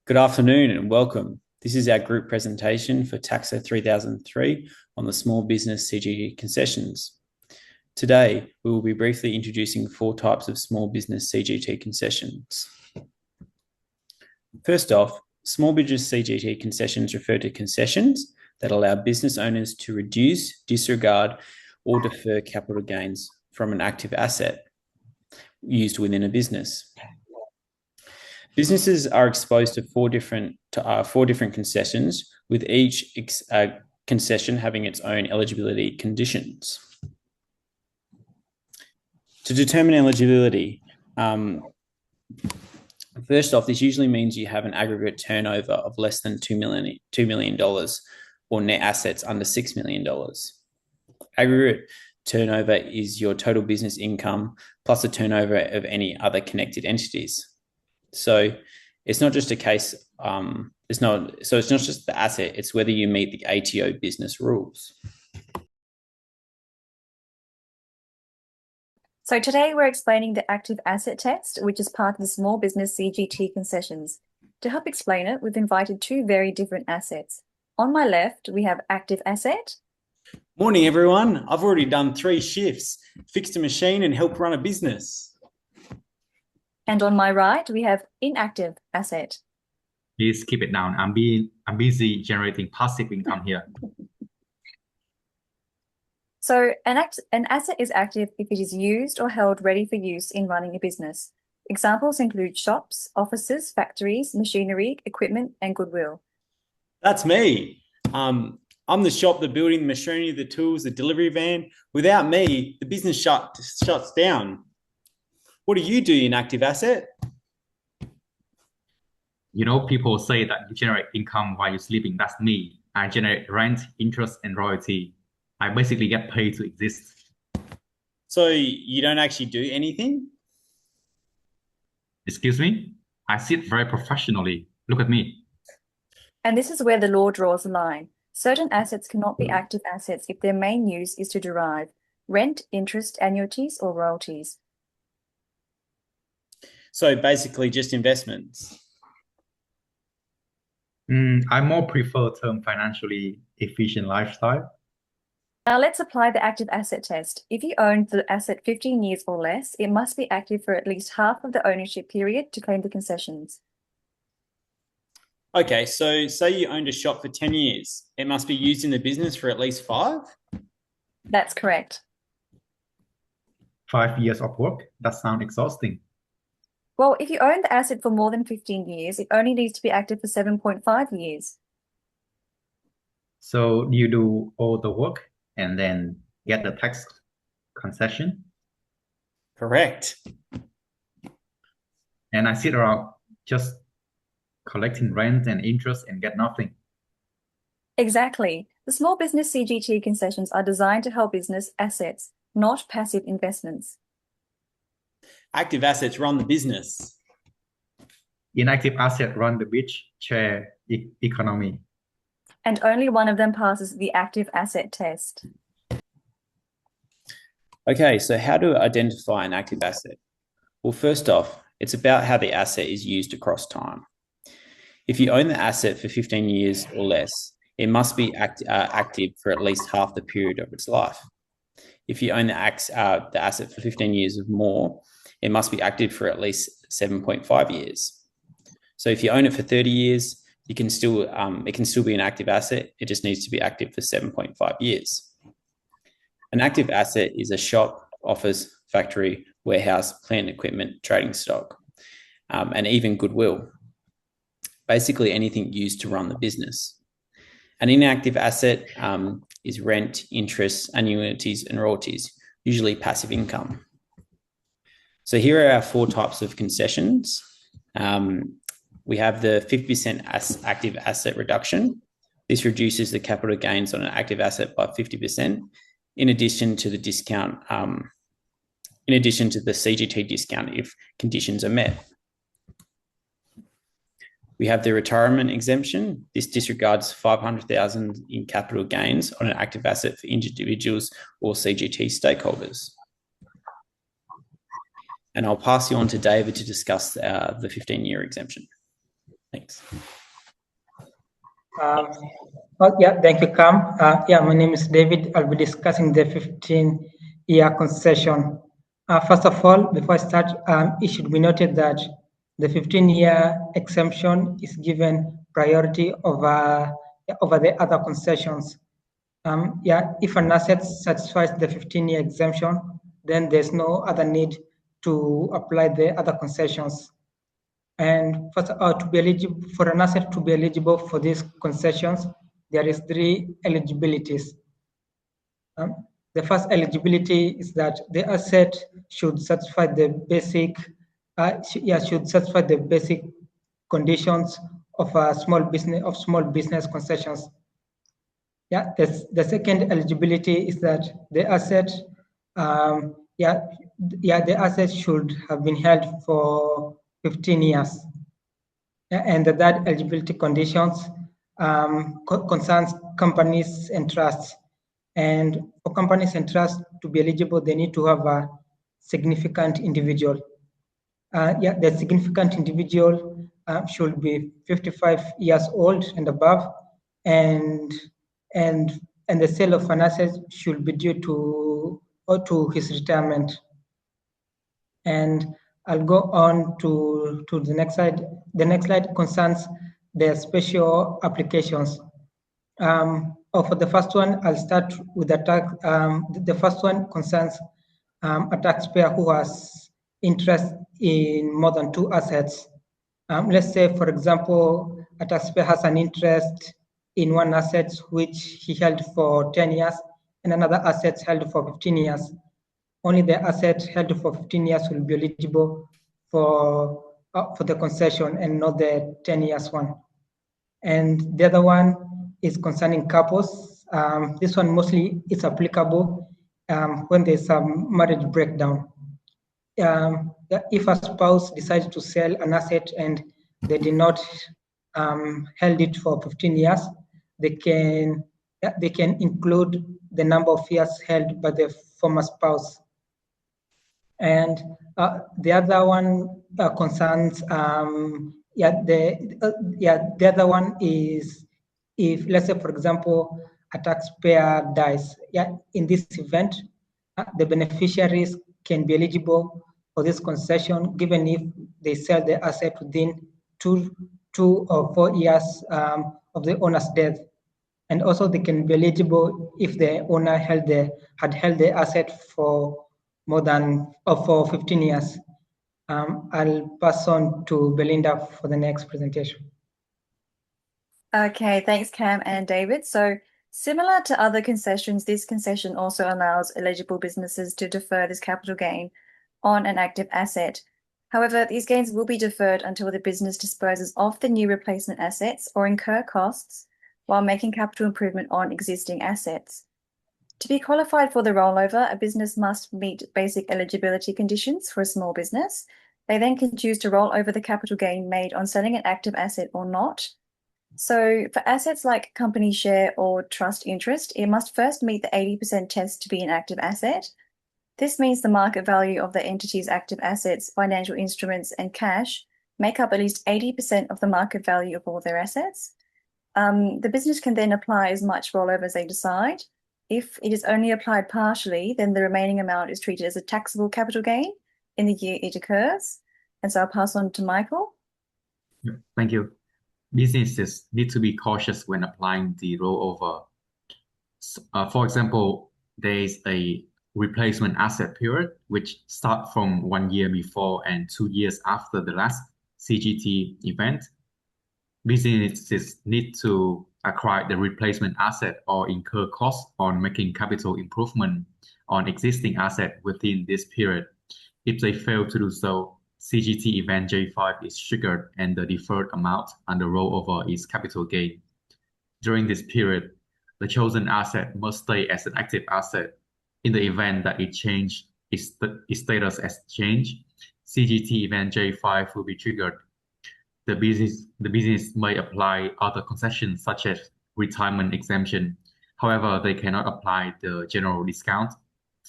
Good afternoon and welcome. This is our group presentation for TAXA3003 on the small business CGT concessions. Today, we will be briefly introducing four types of small business CGT concessions. First off, small business CGT concessions refer to concessions that allow business owners to reduce, disregard, or defer capital gains from an active asset used within a business. Businesses are exposed to four different concessions, with each concession having its own eligibility conditions. To determine eligibility, first off, this usually means you have an aggregate turnover of less than $2 million or net assets under $6 million. Aggregate turnover is your total business income plus the turnover of any other connected entities. So it's not just a case, it's not just the asset, it's whether you meet the ATO business rules. So today we're explaining the active asset test, which is part of the small business CGT concessions. To help explain it, we've invited two very different assets. On my left, we have active asset. Morning, everyone. I've already done 3 shifts, fixed a machine and helped run a business. And on my right, we have inactive asset. Please keep it down. I'm busy generating passive income here. So an asset is active if it is used or held ready for use in running a business. Examples include shops, offices, factories, machinery, equipment, and goodwill. That's me. I'm the shop, the building, the machinery, the tools, the delivery van. Without me, the business shuts down. What do you do in active asset? You know, people say that you generate income while you're sleeping. That's me. I generate rent, interest, and royalty. I basically get paid to exist. So you don't actually do anything? Excuse me? I sit very professionally. Look at me. And this is where the law draws the line. Certain assets cannot be active assets if their main use is to derive rent, interest, annuities, or royalties. So basically just investments. I more prefer term financially efficient lifestyle. Now let's apply the active asset test. If you own the asset 15 years or less, it must be active for at least half of the ownership period to claim the concessions. Okay, so say you owned a shop for 10 years. It must be used in the business for at least 5? That's correct. 5 years of work? That sounds exhausting. Well, if you own the asset for more than 15 years, it only needs to be active for 7.5 years. So you do all the work and then get the tax concession? Correct. And I sit around just collecting rent and interest and get nothing. Exactly. The small business CGT concessions are designed to help business assets, not passive investments. Active assets run the business. Inactive assets run the rich share economy. And only one of them passes the active asset test. Okay, so how to identify an active asset? Well, first off, it's about how the asset is used across time. If you own the asset for 15 years or less, it must be active for at least half the period of its life. If you own the asset for 15 years or more, it must be active for at least 7.5 years. So if you own it for 30 years, it can still be an active asset. It just needs to be active for 7.5 years. An active asset is a shop, office, factory, warehouse, plant equipment, trading stock, and even goodwill. Basically anything used to run the business. An inactive asset is rent, interest, annuities, and royalties, usually passive income. So here are our 4 types of concessions. We have the 50% active asset reduction. This reduces the capital gains on an active asset by 50%, in addition to the discount, in addition to the CGT discount if conditions are met. We have the retirement exemption. This disregards $500,000 in capital gains on an active asset for individuals or CGT stakeholders. And I'll pass you on to David to discuss the 15-year exemption. Thanks. Thank you, Cam. My name is David. I'll be discussing the 15-year concession. First of all, before I start, it should be noted that the 15-year exemption is given priority over the other concessions. If an asset satisfies the 15-year exemption, then there's no other need to apply the other concessions. And to be eligible for an asset to be eligible for these concessions, there is 3 eligibilities. The first eligibility is that the asset should satisfy the basic conditions of a small business concessions. The second eligibility is that the asset the asset should have been held for 15 years. And the third eligibility conditions concerns companies and trusts. And for companies and trusts to be eligible, they need to have a significant individual. The significant individual should be 55 years old and above, and the sale of an asset should be due to his retirement. And I'll go on to the next slide. The next slide concerns the special applications. For the first one, I'll start with the tax. The first one concerns a taxpayer who has interest in more than 2 assets. Let's say, for example, a taxpayer has an interest in one asset which he held for 10 years and another asset held for 15 years. Only the asset held for 15 years will be eligible for the concession and not the 10 years one. And the other one is concerning couples. This one mostly is applicable when there's a marriage breakdown. If a spouse decides to sell an asset and they did not held it for 15 years, they can include the number of years held by the former spouse. And the other one concerns the other one is if, let's say, for example, a taxpayer dies. In this event, the beneficiaries can be eligible for this concession given if they sell the asset within 2 or 4 years of the owner's death. And also they can be eligible if the owner had held the asset for more than for 15 years. I'll pass on to Belinda for the next presentation. Okay, thanks, Cam and David. So similar to other concessions, this concession also allows eligible businesses to defer this capital gain on an active asset. However, these gains will be deferred until the business disposes of the new replacement assets or incur costs while making capital improvement on existing assets. To be qualified for the rollover, a business must meet basic eligibility conditions for a small business. They then can choose to roll over the capital gain made on selling an active asset or not. So for assets like company share or trust interest, it must first meet the 80% test to be an active asset. This means the market value of the entity's active assets, financial instruments, and cash make up at least 80% of the market value of all their assets. The business can then apply as much rollover as they decide. If it is only applied partially, then the remaining amount is treated as a taxable capital gain in the year it occurs. And so I'll pass on to Michael. Thank you. Businesses need to be cautious when applying the rollover. For example, there is a replacement asset period, which starts from 1 year before and 2 years after the last CGT event. Businesses need to acquire the replacement asset or incur costs on making capital improvement on existing asset within this period. If they fail to do so, CGT event J5 is triggered and the deferred amount under rollover is capital gain. During this period, the chosen asset must stay as an active asset. In the event that it changes its status as change, CGT event J5 will be triggered. The business may apply other concessions such as retirement exemption. However, they cannot apply the general discount,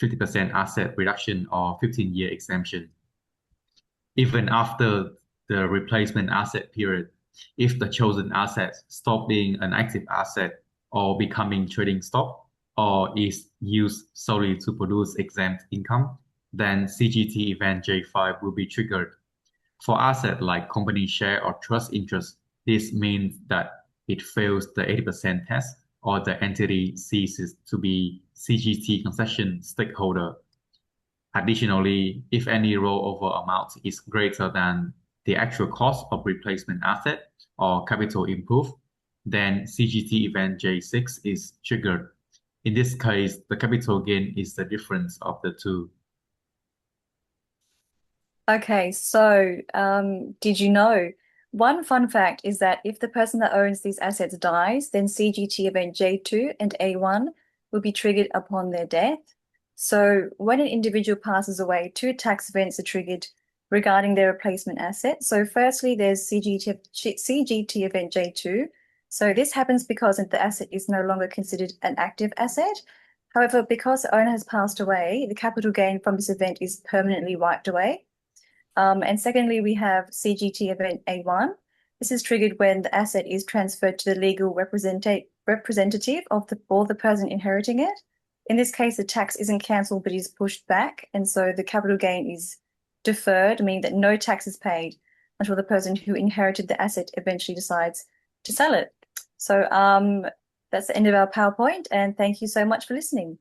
50% asset reduction, or 15-year exemption. Even after the replacement asset period, if the chosen asset stop being an active asset or becoming trading stock, or is used solely to produce exempt income, then CGT event J5 will be triggered. For assets like company share or trust interest, this means that it fails the 80% test or the entity ceases to be CGT concession stakeholder. Additionally, if any rollover amount is greater than the actual cost of replacement asset or capital improved, then CGT event J6 is triggered. In this case, the capital gain is the difference of the two. Okay, so did you know? One fun fact is that if the person that owns these assets dies, then CGT event J2 and A1 will be triggered upon their death. So when an individual passes away, two tax events are triggered regarding their replacement asset. So firstly, there's CGT event J2. So this happens because the asset is no longer considered an active asset. However, because the owner has passed away, the capital gain from this event is permanently wiped away. And secondly, we have CGT event A1. This is triggered when the asset is transferred to the legal representative of the person inheriting it. In this case, the tax isn't cancelled but is pushed back, and so the capital gain is deferred, meaning that no tax is paid until the person who inherited the asset eventually decides to sell it. So that's the end of our PowerPoint, and thank you so much for listening.